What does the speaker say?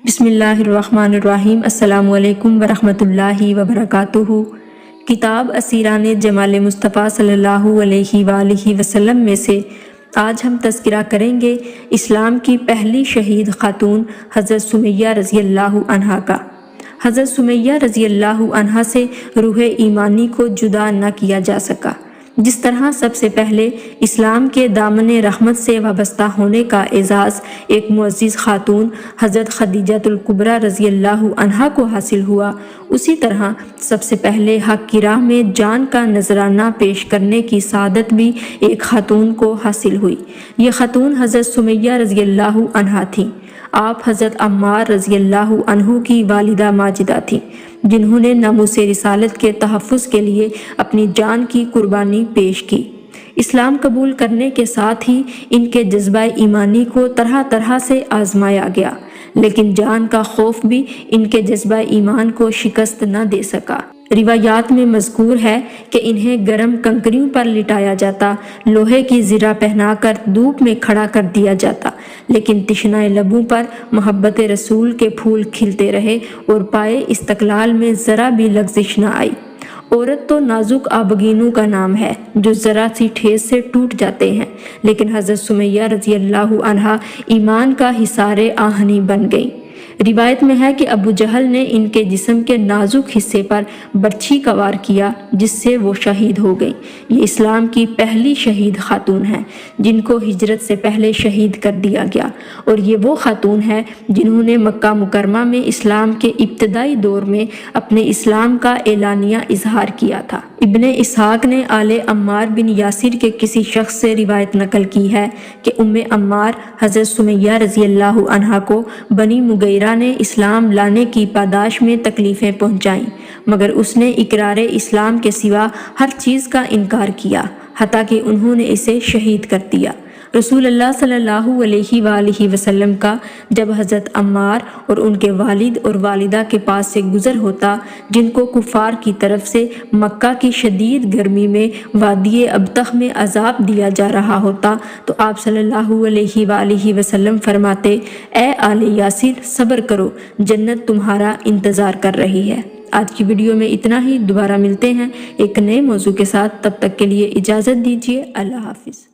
بسم اللہ الرحمن الرحیم۔ السلام علیکم ورحمۃ اللہ وبرکاتہ۔ کتاب اسیران جمال مصطفیٰ صلی اللہ علیہ وآلہ وسلم میں سے آج ہم تذکرہ کریں گے اسلام کی پہلی شہید خاتون حضرت سمیہ رضی اللہ عنہا کا۔ حضرت سمیہ رضی اللہ عنہا سے روح ایمانی کو جدا نہ کیا جا سکا۔ جس طرح سب سے پہلے اسلام کے دامن رحمت سے وابستہ ہونے کا اعزاز ایک معزز خاتون حضرت خدیجہ الکبریٰ رضی اللہ عنہا کو حاصل ہوا، اسی طرح سب سے پہلے حق کی راہ میں جان کا نذرانہ پیش کرنے کی سعادت بھی ایک خاتون کو حاصل ہوئی۔ یہ خاتون حضرت سمیہ رضی اللہ عنہا تھیں۔ آپ حضرت عمار رضی اللہ عنہ کی والدہ ماجدہ تھیں، جنہوں نے ناموس رسالت کے تحفظ کے لیے اپنی جان کی قربانی پیش کی۔ اسلام قبول کرنے کے ساتھ ہی ان کے جذبہ ایمانی کو طرح طرح سے آزمایا گیا، لیکن جان کا خوف بھی ان کے جذبہ ایمان کو شکست نہ دے سکا۔ روایات میں مذکور ہے کہ انہیں گرم کنکریوں پر لٹایا جاتا، لوہے کی زرہ پہنا کر دھوپ میں کھڑا کر دیا جاتا، لیکن تشنہ لبوں پر محبت رسول کے پھول کھلتے رہے اور پائے استقلال میں ذرا بھی لغزش نہ آئی۔ عورت تو نازک آبگینوں کا نام ہے جو ذرا سی ٹھیس سے ٹوٹ جاتے ہیں، لیکن حضرت سمیہ رضی اللہ عنہا ایمان کا حصار آہنی بن گئیں۔ روایت میں ہے کہ ابو جہل نے ان کے جسم کے نازک حصے پر برچھی کا وار کیا، جس سے وہ شہید ہو گئیں۔ یہ اسلام کی پہلی شہید خاتون ہیں جن کو ہجرت سے پہلے شہید کر دیا گیا، اور یہ وہ خاتون ہے جنہوں نے مکہ مکرمہ میں اسلام کے ابتدائی دور میں اپنے اسلام کا اعلانیہ اظہار کیا تھا۔ ابن اسحاق نے آل عمار بن یاسر کے کسی شخص سے روایت نقل کی ہے کہ عمار حضرت سمیہ رضی اللہ عنہا کو بنی مغیرہ نے اسلام لانے کی پاداش میں تکلیفیں پہنچائیں، مگر اس نے اقرار اسلام کے سوا ہر چیز کا انکار کیا، حتیٰ کہ انہوں نے اسے شہید کر دیا۔ رسول اللہ صلی اللہ علیہ وآلہ وسلم کا جب حضرت عمار اور ان کے والد اور والدہ کے پاس سے گزر ہوتا، جن کو کفار کی طرف سے مکہ کی شدید گرمی میں وادی ابطح میں عذاب دیا جا رہا ہوتا، تو آپ صلی اللہ علیہ وآلہ وسلم فرماتے، اے آل یاسر صبر کرو، جنت تمہارا انتظار کر رہی ہے۔ آج کی ویڈیو میں اتنا ہی، دوبارہ ملتے ہیں ایک نئے موضوع کے ساتھ، تب تک کے لیے اجازت دیجیے، اللہ حافظ۔